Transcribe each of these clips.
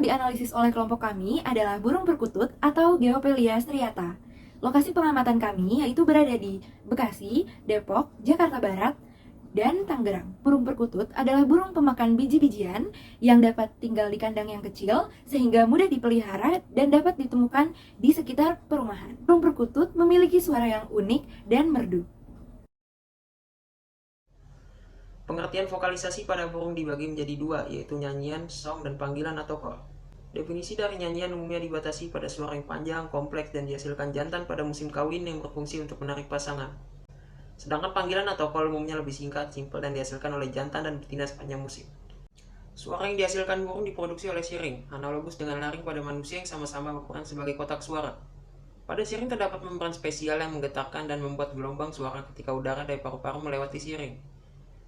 yang dianalisis oleh kelompok kami adalah burung perkutut atau Geopelia striata. Lokasi pengamatan kami yaitu berada di Bekasi, Depok, Jakarta Barat, dan Tangerang. Burung perkutut adalah burung pemakan biji-bijian yang dapat tinggal di kandang yang kecil sehingga mudah dipelihara dan dapat ditemukan di sekitar perumahan. Burung perkutut memiliki suara yang unik dan merdu. Pengertian vokalisasi pada burung dibagi menjadi dua, yaitu nyanyian, song, dan panggilan atau call. Definisi dari nyanyian umumnya dibatasi pada suara yang panjang, kompleks, dan dihasilkan jantan pada musim kawin yang berfungsi untuk menarik pasangan. Sedangkan panggilan atau call umumnya lebih singkat, simpel, dan dihasilkan oleh jantan dan betina sepanjang musim. Suara yang dihasilkan burung diproduksi oleh siring, analogus dengan laring pada manusia yang sama-sama berperan sebagai kotak suara. Pada siring terdapat membran spesial yang menggetarkan dan membuat gelombang suara ketika udara dari paru-paru melewati siring.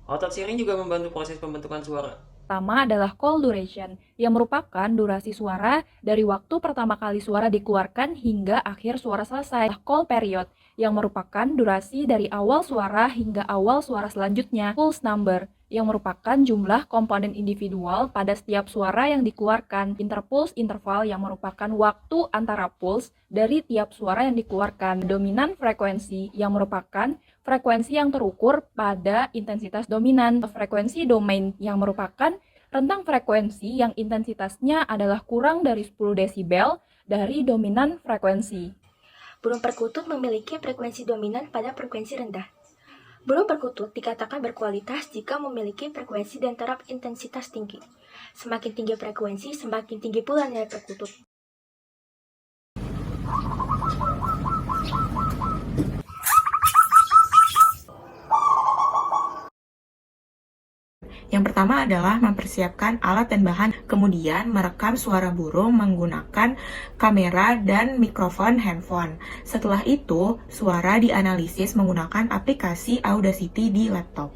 Otot siring juga membantu proses pembentukan suara. Pertama adalah call duration, yang merupakan durasi suara dari waktu pertama kali suara dikeluarkan hingga akhir suara selesai. Call period, yang merupakan durasi dari awal suara hingga awal suara selanjutnya. Pulse number, yang merupakan jumlah komponen individual pada setiap suara yang dikeluarkan. Interpulse interval, yang merupakan waktu antara pulse dari tiap suara yang dikeluarkan. Dominan frekuensi, yang merupakan frekuensi yang terukur pada intensitas dominan. Frekuensi domain, yang merupakan rentang frekuensi yang intensitasnya adalah kurang dari 10 desibel dari dominan frekuensi. Burung perkutut memiliki frekuensi dominan pada frekuensi rendah. Burung perkutut dikatakan berkualitas jika memiliki frekuensi dan taraf intensitas tinggi. Semakin tinggi frekuensi, semakin tinggi pula nilai perkutut. Yang pertama adalah mempersiapkan alat dan bahan, kemudian merekam suara burung menggunakan kamera dan mikrofon handphone. Setelah itu, suara dianalisis menggunakan aplikasi Audacity di laptop.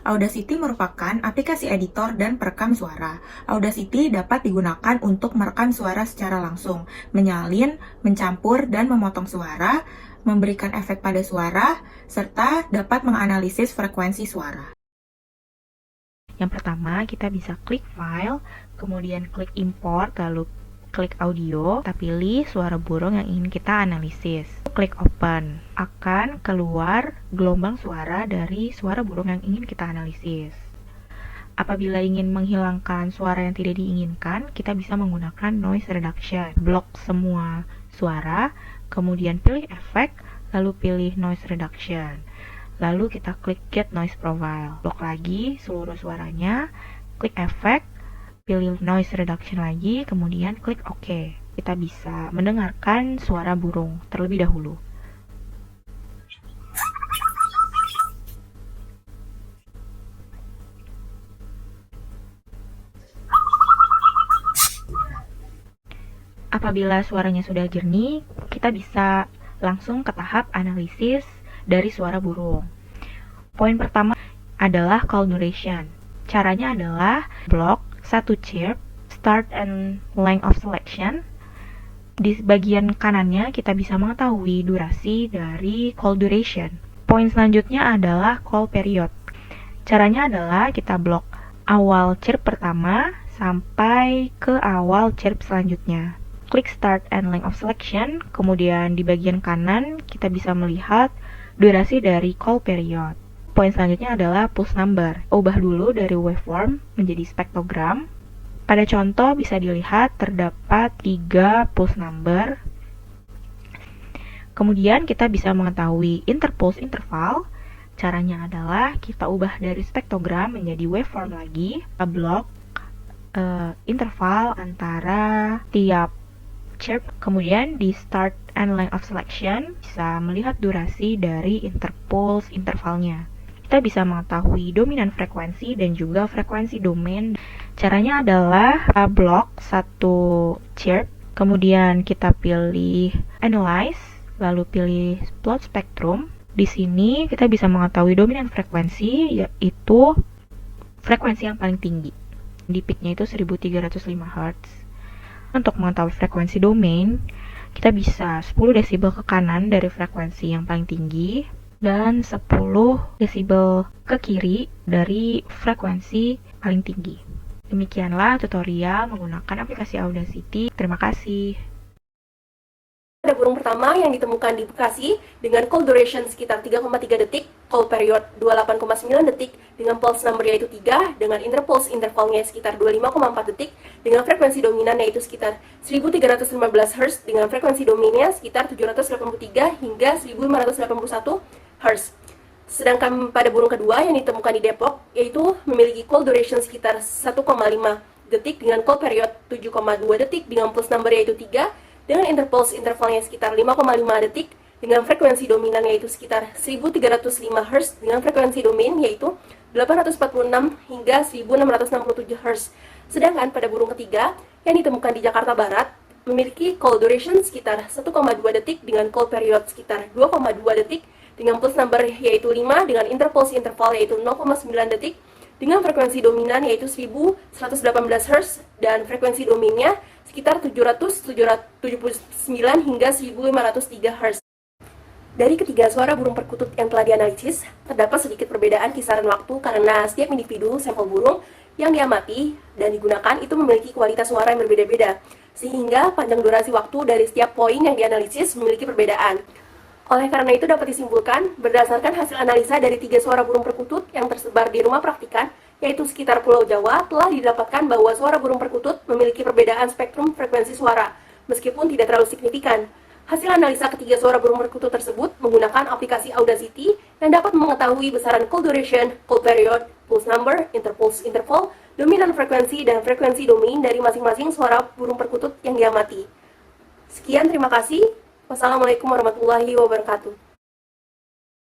Audacity merupakan aplikasi editor dan perekam suara. Audacity dapat digunakan untuk merekam suara secara langsung, menyalin, mencampur, dan memotong suara, memberikan efek pada suara, serta dapat menganalisis frekuensi suara. Yang pertama, kita bisa klik file, kemudian klik import, lalu klik audio, kita pilih suara burung yang ingin kita analisis. Klik open, akan keluar gelombang suara dari suara burung yang ingin kita analisis. Apabila ingin menghilangkan suara yang tidak diinginkan, kita bisa menggunakan noise reduction. Blok semua suara, kemudian pilih efek, lalu pilih noise reduction. Lalu kita klik Get Noise Profile. Blok lagi seluruh suaranya, klik efek, pilih Noise Reduction lagi, kemudian klik OK. Kita bisa mendengarkan suara burung terlebih dahulu. Apabila suaranya sudah jernih, kita bisa langsung ke tahap analisis dari suara burung. Poin pertama adalah call duration. Caranya adalah blok 1 chirp, start and length of selection. Di bagian kanannya kita bisa mengetahui durasi dari call duration. Poin selanjutnya adalah call period. Caranya adalah kita blok awal chirp pertama sampai ke awal chirp selanjutnya. Klik start and length of selection, kemudian di bagian kanan kita bisa melihat durasi dari call period. Poin selanjutnya adalah pulse number. Ubah dulu dari waveform menjadi spektrogram. Pada contoh bisa dilihat terdapat 3 pulse number. Kemudian kita bisa mengetahui interpulse interval. Caranya adalah kita ubah dari spektrogram menjadi waveform lagi. Kita blok interval antara tiap chirp. Kemudian di start and length of selection bisa melihat durasi dari interpulse intervalnya. Kita bisa mengetahui dominan frekuensi dan juga frekuensi domain. Caranya adalah blok 1 chirp, kemudian kita pilih analyze, lalu pilih plot spectrum. Di sini kita bisa mengetahui dominan frekuensi, yaitu frekuensi yang paling tinggi. Di peaknya itu 1305 Hz. Untuk mengetahui frekuensi domain, kita bisa 10 desibel ke kanan dari frekuensi yang paling tinggi dan 10 desibel ke kiri dari frekuensi paling tinggi. Demikianlah tutorial menggunakan aplikasi Audacity. Terima kasih. Pada burung pertama yang ditemukan di Bekasi dengan call duration sekitar 3,3 detik, call period 28,9 detik, dengan pulse number yaitu 3, dengan interpulse intervalnya sekitar 25,4 detik, dengan frekuensi dominan yaitu sekitar 1315 Hz, dengan frekuensi dominnya sekitar 783 hingga 1581 Hz. Sedangkan pada burung kedua yang ditemukan di Depok, yaitu memiliki call duration sekitar 1,5 detik dengan call period 7,2 detik, dengan pulse number yaitu 3, dengan interpulse intervalnya sekitar 5,5 detik, dengan frekuensi dominan yaitu sekitar 1305 Hz, dengan frekuensi domain yaitu 846 hingga 1667 Hz. Sedangkan pada burung ketiga yang ditemukan di Jakarta Barat memiliki call duration sekitar 1,2 detik dengan call period sekitar 2,2 detik, dengan pulse number yaitu 5, dengan interpulse interval yaitu 0,9 detik, dengan frekuensi dominan yaitu 1118 Hz dan frekuensi domainnya sekitar 779 hingga 1503 Hz. Dari ketiga suara burung perkutut yang telah dianalisis, terdapat sedikit perbedaan kisaran waktu karena setiap individu sampel burung yang diamati dan digunakan itu memiliki kualitas suara yang berbeda-beda, sehingga panjang durasi waktu dari setiap poin yang dianalisis memiliki perbedaan. Oleh karena itu dapat disimpulkan, berdasarkan hasil analisa dari 3 suara burung perkutut yang tersebar di rumah praktikan, yaitu sekitar Pulau Jawa, telah didapatkan bahwa suara burung perkutut memiliki perbedaan spektrum frekuensi suara, meskipun tidak terlalu signifikan. Hasil analisa ketiga suara burung perkutut tersebut menggunakan aplikasi Audacity yang dapat mengetahui besaran call duration, call period, pulse number, interpulse interval, dominan frekuensi, dan frekuensi domain dari masing-masing suara burung perkutut yang diamati. Sekian, terima kasih. Wassalamualaikum warahmatullahi wabarakatuh.